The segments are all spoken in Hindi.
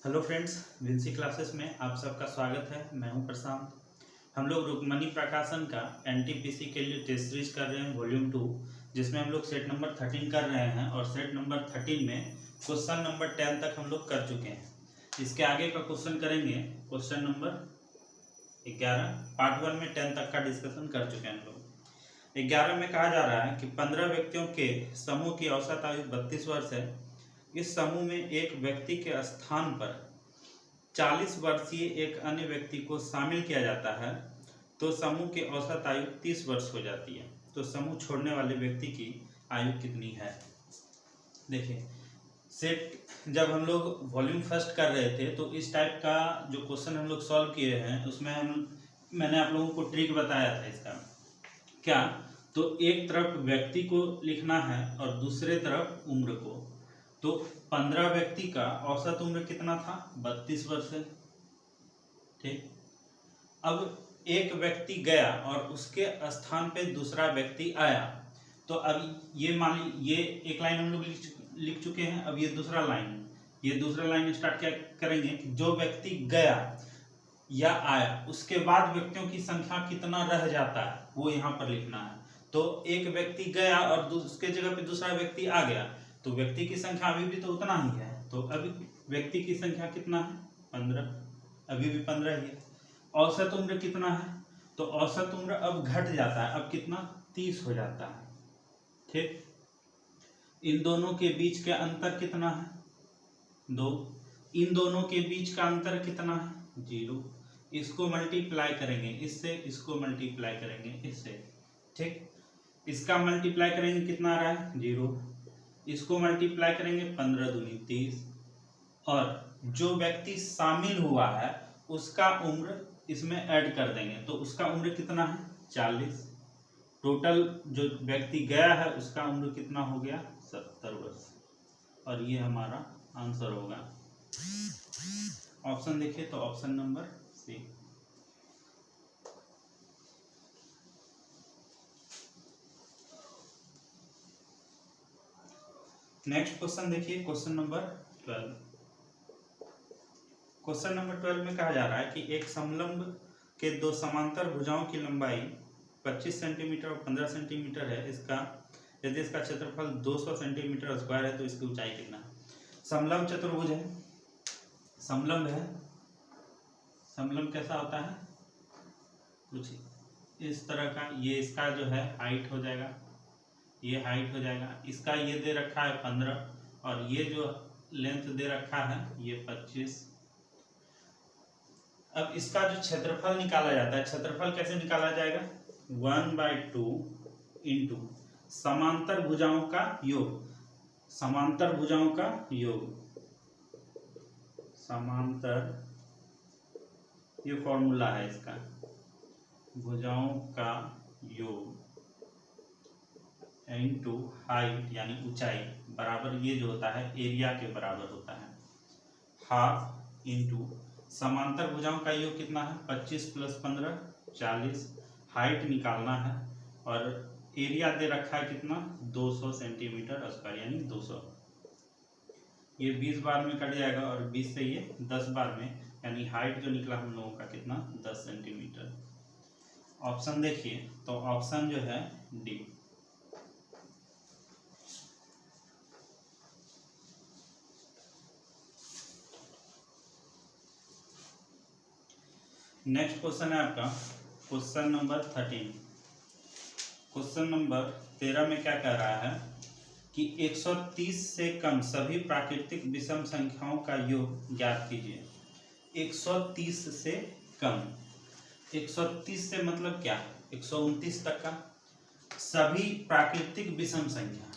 हेलो फ्रेंड्स, विंसी क्लासेस में आप सबका स्वागत है। मैं हूं प्रशांत। हम लोग रुक्मणी प्रकाशन का एनटीपीसी के लिए टेस्ट सीरीज कर रहे हैं वॉल्यूम 2, जिसमें हम लोग सेट नंबर 13 कर रहे हैं और सेट नंबर 13 में क्वेश्चन नंबर 10 तक हम लोग कर चुके हैं। इसके आगे का क्वेश्चन करेंगे क्वेश्चन नंबर 11। पार्ट 1 में 10 तक का डिस्कशन कर चुके हैं हम लोग। 11 में कहा जा रहा है कि 15 व्यक्तियों के समूह की औसत आयु 32 वर्ष है। इस समूह में एक व्यक्ति के स्थान पर 40 वर्षीय एक अन्य व्यक्ति को शामिल किया जाता है तो समूह की औसत आयु 30 वर्ष हो जाती है। तो समूह छोड़ने वाले व्यक्ति की आयु कितनी है? देखिए, सेट जब हम लोग वॉल्यूम फर्स्ट कर रहे थे तो इस टाइप का जो क्वेश्चन हम लोग सॉल्व किए हैं उसमें मैंने आप लोगों को ट्रिक बताया था इसका। क्या? तो एक तरफ व्यक्ति को लिखना है और दूसरे तरफ उम्र को। तो 15 व्यक्ति का औसत उम्र कितना था? 32 वर्ष है। ठीक। अब एक व्यक्ति गया और उसके स्थान पे दूसरा व्यक्ति आया। तो अब ये मान ली, ये एक लाइन हम लोग लिख चुके हैं। अब ये दूसरा लाइन स्टार्ट क्या करेंगे कि जो व्यक्ति गया या आया उसके बाद व्यक्तियों की संख्या कितना रह जाता है वो यहाँ पर लिखना है। तो एक व्यक्ति गया और उसके जगह पे दूसरा व्यक्ति आ गया तो व्यक्ति की संख्या अभी भी तो उतना ही है। तो अभी व्यक्ति की संख्या कितना है? 15। अभी भी 15 ही है। औसत उम्र कितना है? तो औसत उम्र अब घट जाता है। अब कितना? 30 हो जाता है। ठीक। इन दोनों के बीच के अंतर कितना है? 2। इन दोनों के बीच का अंतर कितना है? 0। इसको मल्टीप्लाई करेंगे इससे, इसको मल्टीप्लाई करेंगे इससे। ठीक। इसका मल्टीप्लाई करेंगे कितना आ रहा है? 0। इसको मल्टीप्लाई करेंगे 15 दूनी 30। और जो व्यक्ति शामिल हुआ है उसका उम्र इसमें ऐड कर देंगे तो उसका उम्र कितना है? 40। टोटल जो व्यक्ति गया है उसका उम्र कितना हो गया? 70 वर्ष। और ये हमारा आंसर होगा। ऑप्शन देखिए तो option number C. Next question देखिए, क्वेश्चन नंबर 12। क्वेश्चन नंबर 12 में कहा जा रहा है कि एक समलंब के दो समांतर भुजाओं की लंबाई 25 सेंटीमीटर और 15 सेंटीमीटर है। यदि इसका क्षेत्रफल 200 सेंटीमीटर स्क्वायर है तो इसकी ऊंचाई कितना है? समलंब चतुर्भुज है। समलंब है। समलंब कैसा होता है? कुछ इस तरह का। ये इसका जो है हाइट हो जाएगा, ये हाइट हो जाएगा। इसका ये दे रखा है 15 और ये जो लेंथ दे रखा है ये 25। अब इसका जो क्षेत्रफल निकाला जाता है, क्षेत्रफल कैसे निकाला जाएगा? 1/2 इंटू समांतर भुजाओं का योग। समांतर भुजाओं का योग, समांतर, ये फॉर्मूला है इसका। भुजाओं का योग इनटू हाइट यानी ऊंचाई बराबर ये जो होता है एरिया के बराबर होता है। हाफ इंटू समांतर भुजाओं का योग कितना है? 25 + 15 40। हाइट निकालना है और एरिया दे रखा है कितना? 200 सेंटीमीटर स्क्वायर यानी 200। ये 20 बार में कट जाएगा और 20 से ये 10 बार में, यानी हाइट जो निकला हम लोगों का कितना? 10 सेंटीमीटर। ऑप्शन देखिए तो ऑप्शन जो है डी। नेक्स्ट क्वेश्चन है आपका क्वेश्चन नंबर 13। क्वेश्चन नंबर 13 में क्या कह रहा है कि 130 से कम सभी प्राकृतिक विषम संख्याओं का योग ज्ञात कीजिए। 130 से कम, 130 से मतलब क्या? 129 तक का सभी प्राकृतिक विषम संख्या।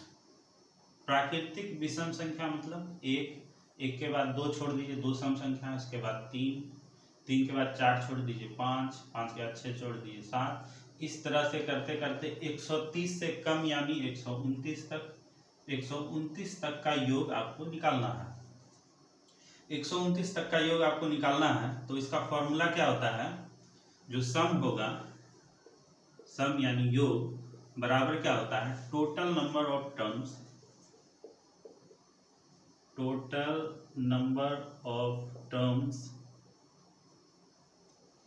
प्राकृतिक विषम संख्या मतलब एक के बाद 2 छोड़ दीजिए, 2 सम संख्या, उसके बाद 3 के बाद 4 छोड़ दीजिए, 5 के बाद 6 छोड़ दीजिए, 7। इस तरह से करते करते 130 से कम यानी 129 तक, 129 तक का योग आपको निकालना है। 129 तक का योग आपको निकालना है तो इसका फॉर्मूला क्या होता है? जो सम होगा, सम यानी योग बराबर क्या होता है? Total number of terms total number of terms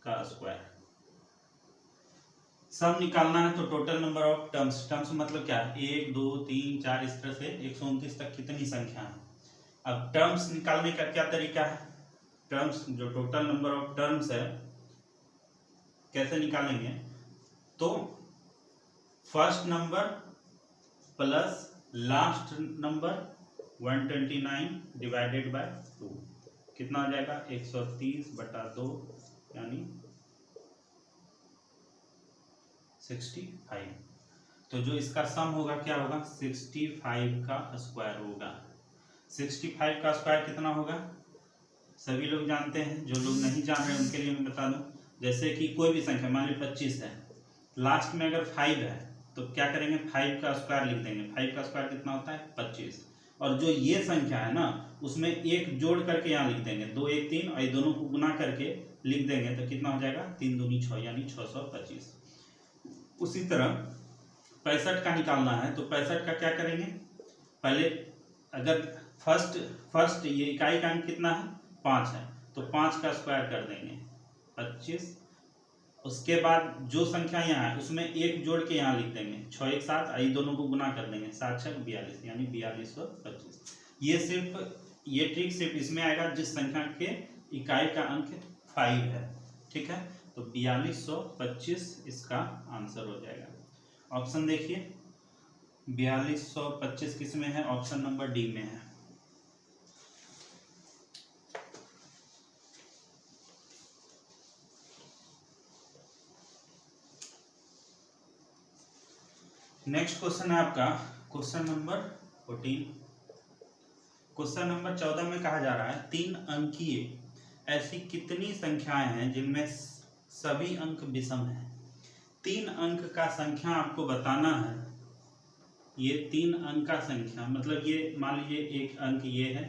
का स्क्वायर। सम निकालना है तो total number of terms, terms मतलब क्या है 1 2 3 4 इस तरह से 129 तक कितनी संख्या है। अब टर्म्स निकालने का क्या तरीका है, टर्म्स जो टोटल नंबर ऑफ टर्म्स है कैसे निकालेंगे, तो first number plus last number 129 divided by 2 कितना आ जाएगा 130/2 यानी 65। तो जो इसका सम होगा क्या होगा 65 का स्क्वायर होगा। 65 का स्क्वायर कितना होगा सभी लोग जानते हैं, जो लोग नहीं जान रहे उनके लिए मैं बता दूं। जैसे कि कोई भी संख्या मान लीजिए 25 है, लास्ट में अगर 5 है तो क्या करेंगे 5 का स्क्वायर लिख देंगे। 5 का स्क्वायर कितना होता है 25। और जो ये संख्या है ना उसमें एक जोड़ करके यहाँ लिख देंगे, 2 1 3 और ये दोनों को गुना करके लिख देंगे तो कितना हो जाएगा 3 दूनी 6 यानी 625। उसी तरह 65 का निकालना है तो 65 का क्या करेंगे, पहले अगर फर्स्ट ये इकाई का अंक कितना है 5 है तो 5 का स्क्वायर कर देंगे 25। उसके बाद जो संख्या यहाँ है उसमें एक जोड़ के यहाँ लिख देंगे 6 1 7, आई दोनों को गुना कर देंगे 7 6 42 यानी 4225। ये ट्रिक सिर्फ इसमें आएगा जिस संख्या के इकाई का अंक 5 है, ठीक है। तो 4225 इसका आंसर हो जाएगा। ऑप्शन देखिए 4225 किस में है, ऑप्शन नंबर डी में है। नेक्स्ट क्वेश्चन है आपका क्वेश्चन नंबर 14। क्वेश्चन नंबर 14 में कहा जा रहा है 3 अंकीय ऐसी कितनी संख्याएं हैं जिनमें सभी अंक विषम हैं। 3 अंक का संख्या आपको बताना है। ये 3 अंक का संख्या मतलब ये मान लीजिए एक अंक ये है,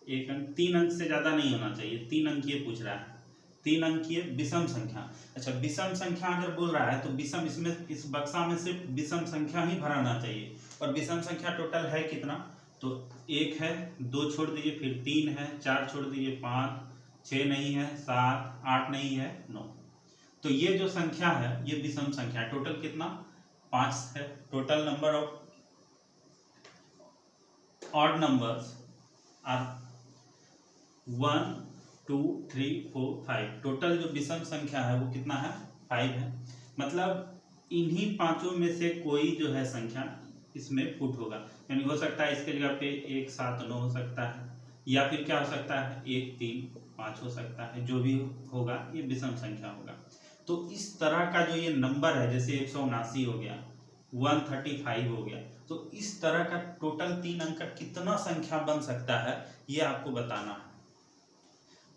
एक अंक, 3 अंक से ज्यादा नहीं होना चाहिए, 3 अंकीय पूछ रहा है, 3 अंकीय विषम संख्या। अच्छा विषम संख्या अगर बोल रहा है तो विषम इसमें इस बक्सा में सिर्फ विषम संख्या ही भराना चाहिए। और विषम संख्या टोटल है कितना, तो 1 है, 2 छोड़ दीजिए, फिर 3 है, 4 छोड़ दीजिए, 5, 6 नहीं है, 7, 8 नहीं है, 9। तो ये जो संख्या है ये विषम संख्या है। टोटल कितना 5 है। Total number of odd numbers are 1 2 3 4 5। Total जो विषम संख्या है वो कितना है 5 है। मतलब इन्हीं पांचों में से कोई जो है संख्या इसमें पुट होगा, यानी हो सकता है इसके जगह पे 1 7 9 हो सकता है, या फिर क्या हो सकता है 1 3 5 हो सकता है। जो भी होगा ये विषम संख्या होगा। तो इस तरह का जो ये नंबर है जैसे 179 हो गया, 135 हो गया, तो इस तरह का टोटल 3 अंक का कितना संख्या बन सकता है ये आपको बताना है।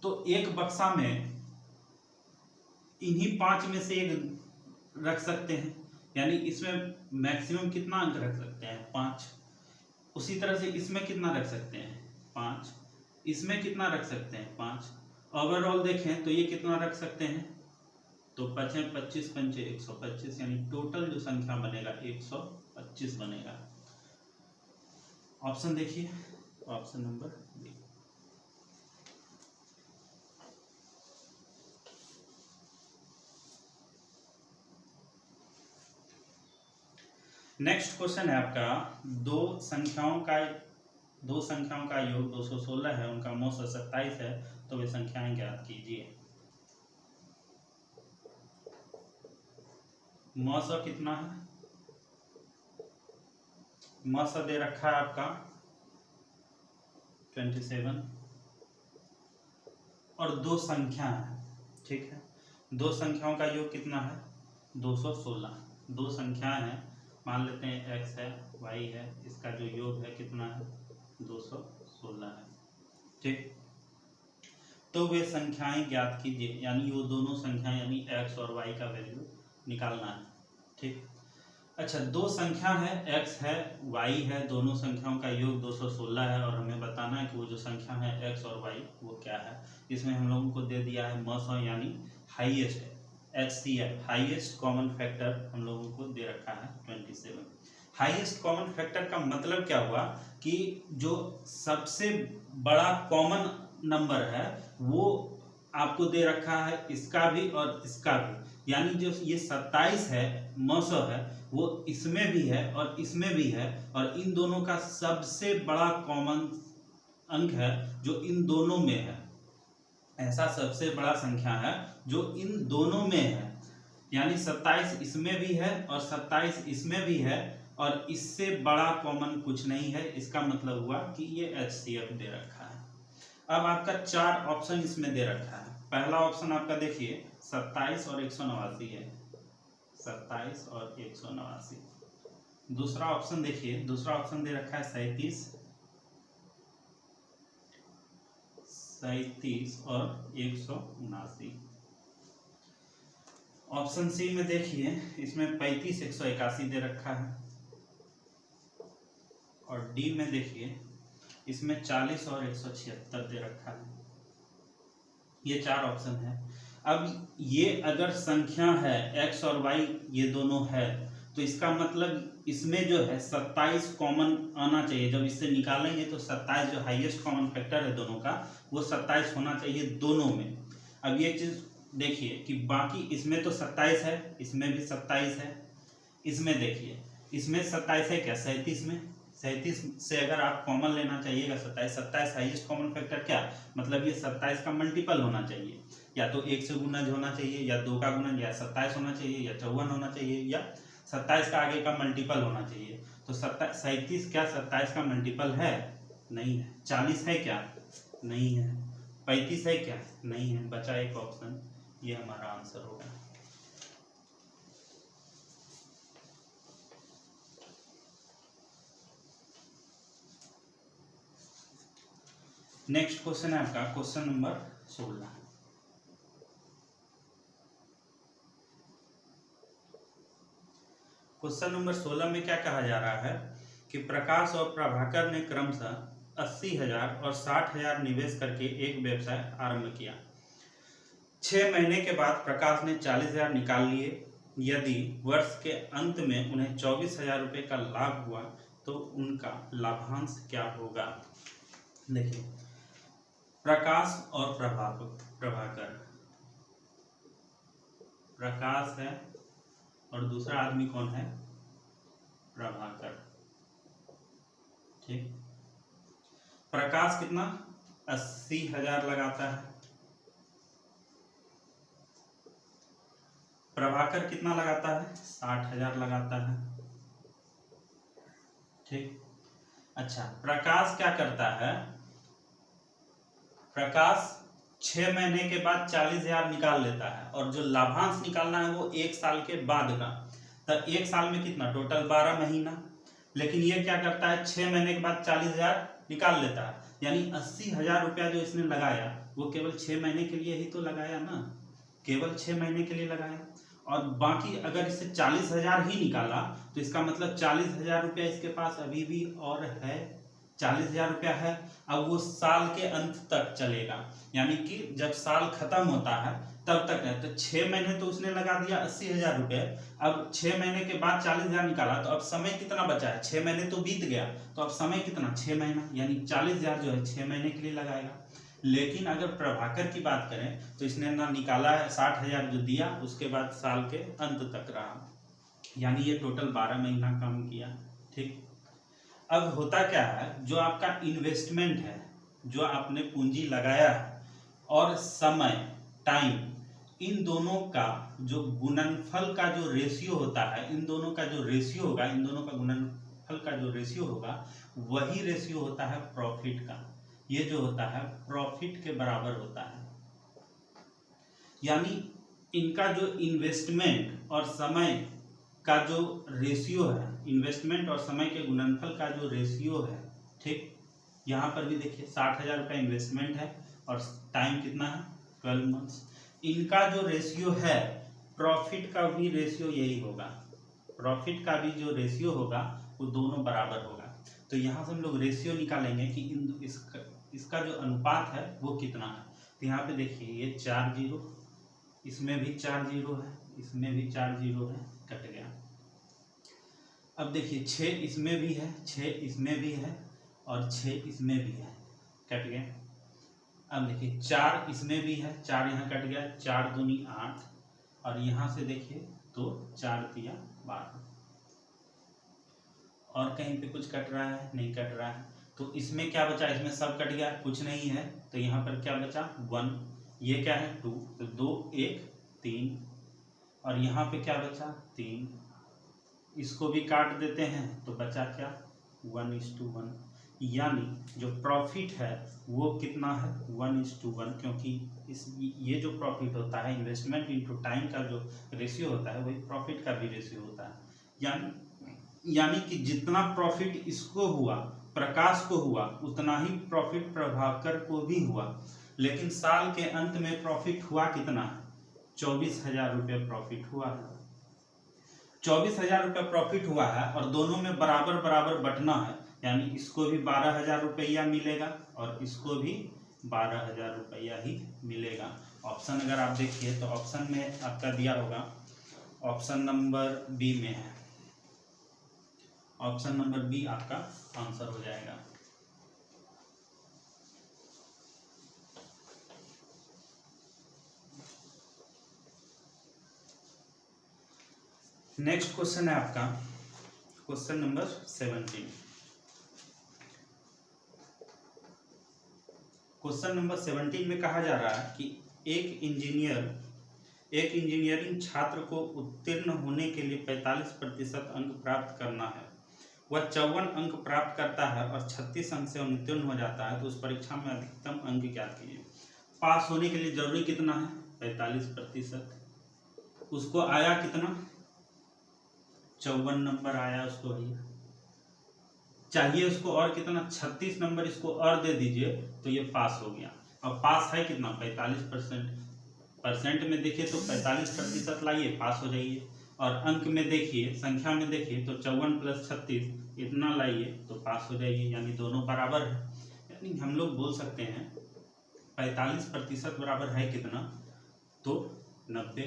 तो एक बक्सा में इन्हीं 5 में से एक रख सकते हैं, यानी इसमें मैक्सिमम कितना अंक रख सकते हैं 5। उसी तरह से इसमें कितना रख सकते हैं 5, इसमें कितना रख सकते हैं 5। ओवरऑल देखें तो ये कितना रख सकते हैं, तो 5 25 5 125, यानी टोटल जो संख्या बनेगा 125 बनेगा। ऑप्शन देखिए, option number B. Next question है आपका दो संख्याओं का योग 216 है, उनका मौस 27 है, तो वे संख्याएं ज्ञात कीजिए। मौसा कितना है, मौसा दे रखा है आपका 27 और दो संख्या है, ठीक है। दो संख्याओं का योग कितना है 216। दो संख्याएं हैं, मान लेते हैं x है y है, इसका जो योग है कितना है 216 है, ठीक। तो वे संख्याएं ज्ञात कीजिए, यानी वो दोनों संख्याएं यानी x और y का वैल्यू निकालना है, ठीक। अच्छा दो संख्या है x है y है, दोनों संख्याओं का योग 216 है और हमें बताना है कि वो जो संख्या है x और y वो क्या है। इसमें हम लोगों को दे दिया है मौसा यानी highest HCF, highest common factor हम लोगों को दे रखा है 27। हाईएस्ट कॉमन फैक्टर का मतलब क्या हुआ कि जो सबसे बड़ा कॉमन नंबर है वो आपको दे रखा है, इसका भी और इसका भी, यानी जो ये 27 है मौसो है वो इसमें भी है और इसमें भी है, और इन दोनों का सबसे बड़ा कॉमन अंक है जो इन दोनों में है। ऐसा सबसे बड़ा संख्या है जो इन दोनों में है, यानी 27 इसमें भी है और 27 इसमें भी है, और इससे बड़ा कॉमन कुछ नहीं है। इसका मतलब हुआ कि ये HCF दे रखा है। अब आपका 4 ऑप्शन इसमें दे रखा है। पहला ऑप्शन आपका देखिए 27 और 189 है, 27 और 189। दूसरा ऑप्शन देखिए, दूसरा ऑप्शन दे रखा है 37 और 179। ऑप्शन सी में देखिए इसमें 35 181 दे रखा है, और डी में देखिए इसमें 40 और 176 दे रखा है। ये 4 ऑप्शन है। अब ये अगर संख्या है x और y ये दोनों है, तो इसका मतलब इसमें जो है 27 कॉमन आना चाहिए। जब इससे निकालेंगे तो 27 जो हाईएस्ट कॉमन फैक्टर है दोनों का वो 27 होना चाहिए दोनों में। अब ये चीज देखिए कि बाकी इसमें तो 27 है, इसमें भी 27 है, इसमें देखिए इसमें 27 है क्या, 37 में 37 से अगर आप कॉमन लेना चाहिएगा 27 हाईएस्ट कॉमन फैक्टर क्या मतलब ये 27 का मल्टीपल होना चाहिए, या तो 1 से गुणज होना चाहिए, या 2 का गुणज, या 27 होना चाहिए, या 54 होना चाहिए, या 27 का आगे का मल्टीपल होना चाहिए। तो 37 क्या 27 का मल्टीपल है? नहीं है। 40 है क्या? नहीं है। 35 है क्या? नहीं है। बचा एक ऑप्शन, ये हमारा आंसर होगा। नेक्स्ट क्वेश्चन है आपका क्वेश्चन नंबर 16। क्वेश्चन नंबर 16 में क्या कहा जा रहा है कि प्रकाश और प्रभाकर ने क्रमशः 80,000 और 60,000 निवेश करके एक व्यवसाय आरंभ किया। 6 महीने के बाद प्रकाश ने 40,000 निकाल लिए। यदि वर्ष के अंत में उन्हें 24,000 रुपये का लाभ हुआ तो उनका लाभांश क्या होगा? देखिए, प्रकाश और प्रभाकर, प्रकाश है और दूसरा आदमी कौन है? प्रभाकर। ठीक, प्रकाश कितना 80,000 लगाता है, प्रभाकर कितना लगाता है? 60,000 लगाता है। ठीक, अच्छा, प्रकाश क्या करता है? प्रकाश 6 महीने के बाद 40,000 निकाल लेता है, और जो लाभांश निकालना है वो 1 साल के बाद का। तो 1 साल में कितना? टोटल 12 महीना। लेकिन ये क्या करता है? 6 महीने के बाद 40,000 निकाल लेता है, यानी 80,000 रुपया जो इसने लगाया वो केवल 6 महीने के लिए ही तो लगाया ना, केवल 6 महीने के लिए लगाया। और बाकी अगर इससे 40,000 ही निकाला तो इसका मतलब 40,000 रुपया इसके पास अभी भी और है, 40,000 रुपया है। अब वो साल के अंत तक चलेगा, यानी कि जब साल खत्म होता है तब तक है। तो 6 महीने तो उसने लगा दिया 80,000 रुपये, अब 6 महीने के बाद 40,000 निकाला, तो अब समय कितना बचा है? 6 महीने तो बीत गया, तो अब समय कितना? 6 महीना, यानी 40,000 जो है 6 महीने के लिए लगाएगा। लेकिन अगर प्रभाकर की बात करें तो इसने ना निकाला है, 60,000 जो दिया उसके बाद साल के अंत तक रहा, यानी ये टोटल 12 महीना काम किया। ठीक, अब होता क्या है, जो आपका इन्वेस्टमेंट है, जो आपने पूंजी लगाया है, और समय टाइम, इन दोनों का जो गुणनफल का जो रेशियो होता है, इन दोनों का जो रेशियो होगा, इन दोनों का गुणनफल का जो रेशियो होगा वही रेशियो होता है प्रॉफिट का। ये जो होता है प्रॉफिट के बराबर होता है, यानी इनका जो इन्वेस्टमेंट और समय का जो रेशियो है, इन्वेस्टमेंट और समय के गुणनफल का जो रेशियो है। ठीक, यहाँ पर भी देखिए 60,000 रुपया इन्वेस्टमेंट है और टाइम कितना है? 12 मंथ्स। इनका जो रेशियो है, प्रॉफिट का भी रेशियो यही होगा, प्रॉफिट का भी जो रेशियो होगा वो दोनों बराबर होगा। तो यहाँ से हम लोग रेशियो निकालेंगे कि इसका जो अनुपात है वो कितना है। तो यहाँ पे देखिए ये 4 जीरो, इसमें भी 4 जीरो है, इसमें भी 4 जीरो है, कट गया। अब देखिए 6 इसमें भी है, 6 इसमें भी है, और 6 इसमें भी है, कट गए। अब देखिए 4 इसमें भी है, 4 यहाँ कट गया, 4 दूनी 8, और यहाँ से देखिए तो 4 तिया 12, और कहीं पे कुछ कट रहा है? नहीं कट रहा है। तो इसमें क्या बचा? इसमें सब कट गया, कुछ नहीं है, तो यहाँ पर क्या बचा? 1। ये क्या है? 2, तो 2 1 3, और यहाँ पे क्या बचा? 3। इसको भी काट देते हैं तो बचा क्या? 1:1। यानी जो प्रॉफिट है वो कितना है? 1:1, क्योंकि ये जो प्रॉफिट होता है इन्वेस्टमेंट इनटू टाइम का जो रेशियो होता है वही प्रॉफिट का भी रेशियो होता है। यानी कि जितना प्रॉफिट इसको हुआ, प्रकाश को हुआ, उतना ही प्रॉफिट प्रभाकर को भी हुआ। लेकिन साल के अंत में प्रॉफिट हुआ कितना? 24,000 रुपये प्रॉफिट हुआ है। 24,000 रुपये प्रॉफिट हुआ है और दोनों में बराबर बराबर बंटना है, यानी इसको भी 12,000 रुपया मिलेगा और इसको भी 12,000 रुपया ही मिलेगा। ऑप्शन अगर आप देखिए तो ऑप्शन में आपका दिया होगा, ऑप्शन नंबर बी में है, ऑप्शन नंबर बी आपका आंसर हो जाएगा। नेक्स्ट क्वेश्चन है आपका क्वेश्चन नंबर 17। क्वेश्चन नंबर 17 में कहा जा रहा है कि एक इंजीनियरिंग छात्र को उत्तीर्ण होने के लिए 45% अंक प्राप्त करना है। वह 54 अंक प्राप्त करता है और 36 अंक से उत्तीर्ण हो जाता है, तो उस परीक्षा में अधिकतम अंक ज्ञात कीजिए। पास होने के लिए जरूरी कितना है? 45%। उसको आया कितना? 54 नंबर आया उसको, भैया चाहिए उसको और कितना? 36 नंबर इसको और दे दीजिए तो ये पास हो गया। अब पास है कितना? 45%। परसेंट में देखिए तो 45% लाइए, पास हो जाइए। और अंक में देखिए, संख्या में देखिए तो 54 + 36 इतना लाइए तो पास हो जाइए, यानी दोनों बराबर है। यानी हम लोग बोल सकते हैं 45% बराबर है कितना? तो 90।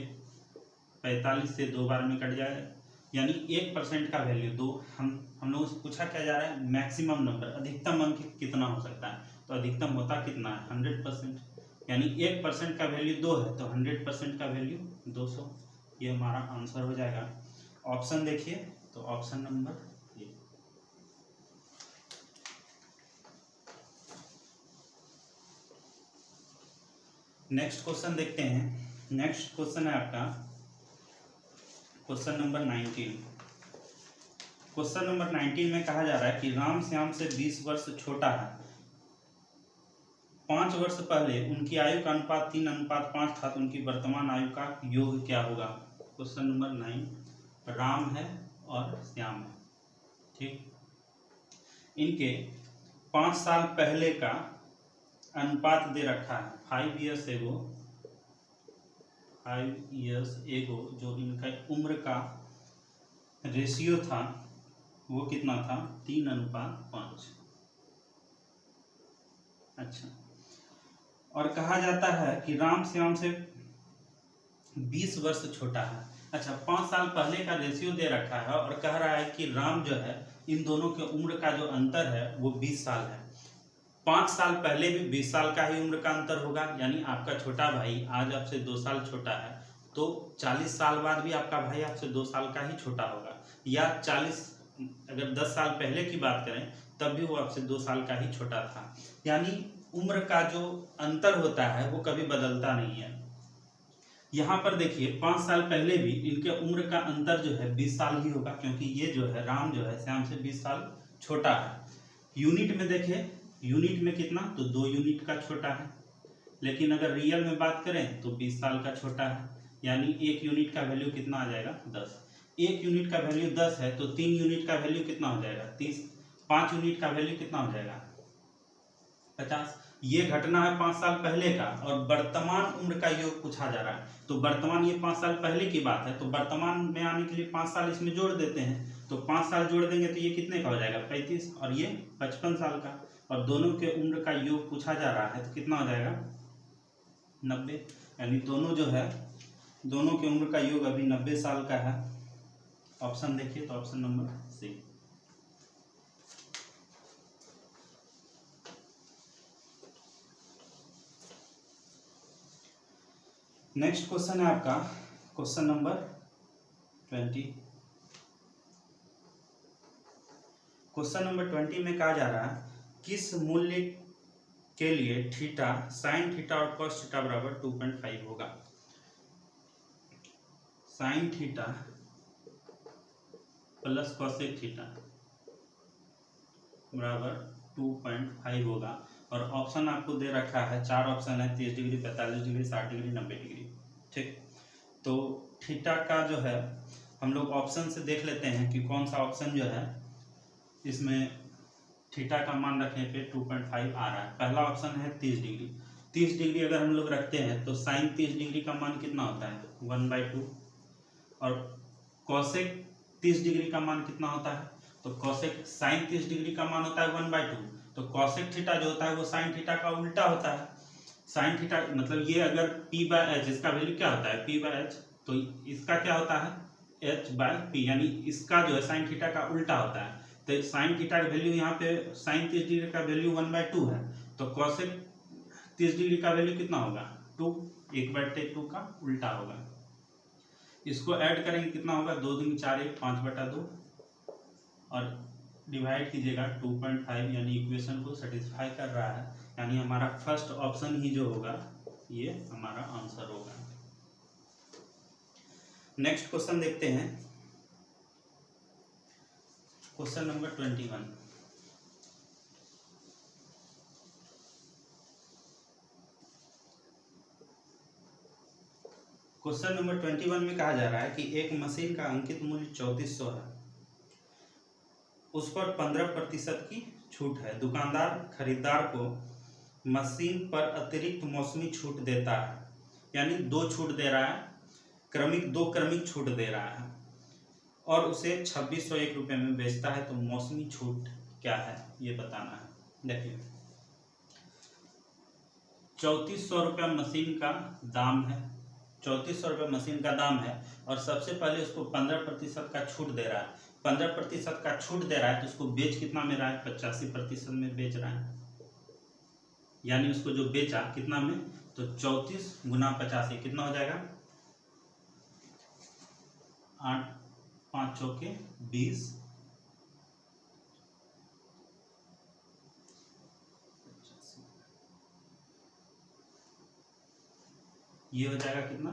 45 से 2 बार में कट जाएगा, यानी 1% का वैल्यू 2। हम लोगों से पूछा क्या जा रहा है? मैक्सिमम नंबर, अधिकतम अंक कितना हो सकता है, तो अधिकतम होता कितना है? 100%। यानी 1% का वैल्यू 2 है तो 100% का वैल्यू 200। ये हमारा आंसर हो जाएगा। ऑप्शन देखिए तो option number A. Next question देखते हैं। नेक्स्ट क्वेश्चन है आपका क्वेश्चन नंबर 19। क्वेश्चन नंबर 19 में कहा जा रहा है कि राम श्याम से 20 वर्ष छोटा है। 5 वर्ष पहले उनकी आयु का अनुपात 3:5 था, तो उनकी वर्तमान आयु का योग क्या होगा? Question number 9। राम है और श्याम है, ठीक। इनके 5 साल पहले का अनुपात दे रखा है। 5 years एगो जो इनका उम्र का रेशियो था वो कितना था? 3:5। अच्छा, और कहा जाता है कि राम श्याम से 20 वर्ष छोटा है। अच्छा, 5 साल पहले का रेशियो दे रखा है और कह रहा है कि राम जो है, इन दोनों के उम्र का जो अंतर है वो 20 साल है। 5 साल पहले भी 20 साल का ही उम्र का अंतर होगा, यानी आपका छोटा भाई आज आपसे 2 साल छोटा है, तो 40 साल बाद भी आपका भाई आपसे 2 साल का ही छोटा होगा। या 40, अगर 10 साल पहले की बात करें तब भी वो आपसे 2 साल का ही छोटा था। यानी उम्र का जो अंतर होता है वो कभी बदलता नहीं है। यहाँ पर देखिए 5 साल पहले भी इनके उम्र का अंतर जो है 20 साल ही होगा, क्योंकि ये जो है राम जो है श्याम से 20 साल छोटा है। यूनिट में देखिए, यूनिट में कितना? तो 2 यूनिट का छोटा है। लेकिन अगर रियल में बात करें तो 20 साल का छोटा है, यानी 1 यूनिट का वैल्यू कितना आ जाएगा? 10। 1 यूनिट का वैल्यू 10 है तो 3 यूनिट का वैल्यू कितना हो जाएगा? 30। 5 यूनिट का वैल्यू कितना हो जाएगा? 50। ये घटना है 5 साल पहले का, और वर्तमान उम्र का योग पूछा जा रहा है। तो वर्तमान, ये 5 साल पहले की बात है, तो वर्तमान में आने के लिए 5 साल इसमें जोड़ देते हैं, तो 5 साल जोड़ देंगे तो ये कितने का हो जाएगा? 35, और ये 55 साल का, और दोनों के उम्र का योग पूछा जा रहा है तो कितना हो जाएगा? 90। यानी दोनों जो है, दोनों के उम्र का योग अभी 90 साल का है। ऑप्शन देखिए तो option number C. Next question है आपका क्वेश्चन नंबर 20। क्वेश्चन नंबर 20 में कहा जा रहा है किस मूल्य के लिए थीटा साइन थीटा और कॉस थीटा बराबर 2.5 होगा। Sine theta plus cosec theta बराबर 2.5 होगा। और ऑप्शन आपको दे रखा है, 4 ऑप्शन है, 30 डिग्री, 45 डिग्री, 60 डिग्री, 90 डिग्री। ठीक, तो थीटा का जो है हम लोग ऑप्शन से देख लेते हैं कि कौन सा ऑप्शन जो है इसमें थीटा का मान रखने पे 2.5 आ रहा है। पहला ऑप्शन है 30 डिग्री। 30 डिग्री अगर हम लोग रखते हैं तो साइन 30 डिग्री का मान कितना होता है 1/2। और कॉसेक 30 डिग्री का मान कितना होता है, तो कॉसेक साइन 30 डिग्री का मान होता है 1/2। तो कॉसेक थीटा जो होता है वो साइन थीटा का उल्टा होता है। साइन थीटा मतलब ये अगर p/h, इसका वैल्यू क्या होता है p/h, तो इसका क्या होता है h/p, यानी इसका जो है साइन थीटा का उल्टा होता है। तो साइन थीटा का वैल्यू यहाँ पे साइन 30 डिग्री का वैल्यू 1/2 है, तो कॉसेक 30 डिग्री का वैल्यू कितना होगा 2, 1/2 का उल्टा होगा। इसको ऐड करेंगे कितना होगा 2 दूनी 4, 1 5/2 और डिवाइड कीजिएगा 2.5, यानी इक्वेशन को सेटिस्फाई कर रहा है, यानी हमारा फर्स्ट ऑप्शन ही जो होगा ये हमारा आंसर होगा। नेक्स्ट क्वेश्चन देखते हैं, क्वेश्चन नंबर 21। क्वेश्चन नंबर 21 में कहा जा रहा है कि एक मशीन का अंकित मूल्य 3400 है, उस पर 15% की छूट है। दुकानदार खरीदार को मशीन पर अतिरिक्त मौसमी छूट देता है, यानी 2 छूट दे रहा है, दो क्रमिक छूट दे रहा है और उसे 2601 रुपये में बेचता है। तो मौसमी छूट क्या है ये बताना है। देखिए 3400 रुपया मशीन का दाम है, 3400 रुपये मशीन का दाम है और सबसे पहले उसको 15% का छूट दे रहा है। 15% का छूट दे रहा है तो उसको बेच कितना में रहा है 85% में बेच रहा है, यानी उसको जो बेचा कितना में, तो 34 गुना 85 कितना हो जाएगा 8 5 चौके 20, ये हो जाएगा कितना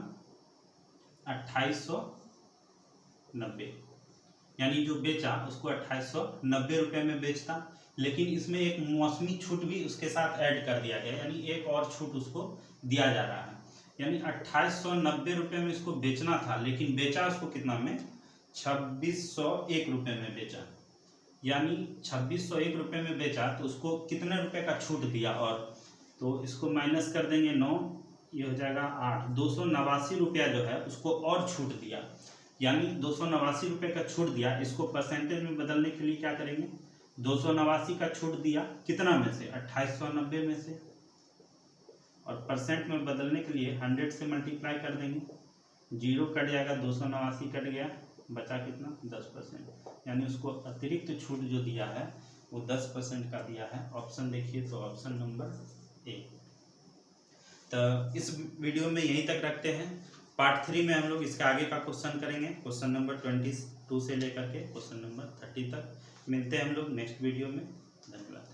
2890, यानी जो बेचा उसको 2890 रुपये में बेचता। लेकिन इसमें एक मौसमी छूट भी उसके साथ ऐड कर दिया गया, यानी एक और छूट उसको दिया जा रहा है, यानी 2890 रुपये में इसको बेचना था, लेकिन बेचा उसको कितना में 2601 रुपये में बेचा, यानी 2601 रुपये में बेचा तो उसको कितने रुपए का छूट दिया, और तो इसको माइनस कर देंगे 9, ये हो जाएगा 8, 289 रुपया जो है उसको और छूट दिया, यानी 289 रुपये का छूट दिया। इसको परसेंटेज में बदलने के लिए क्या करेंगे 289 का छूट दिया कितना में से 2890 में से, और परसेंट में बदलने के लिए 100 से मल्टीप्लाई कर देंगे, 0 कट जाएगा, 289 कट गया, बचा कितना 10%, यानी उसको अतिरिक्त छूट जो दिया है वो 10% का दिया है। ऑप्शन देखिए तो ऑप्शन नंबर ए। तो इस वीडियो में यहीं तक रखते हैं। पार्ट 3 में हम लोग इसके आगे का क्वेश्चन करेंगे, क्वेश्चन नंबर 22 से लेकर के क्वेश्चन नंबर 30 तक। मिलते हैं हम लोग नेक्स्ट वीडियो में। धन्यवाद।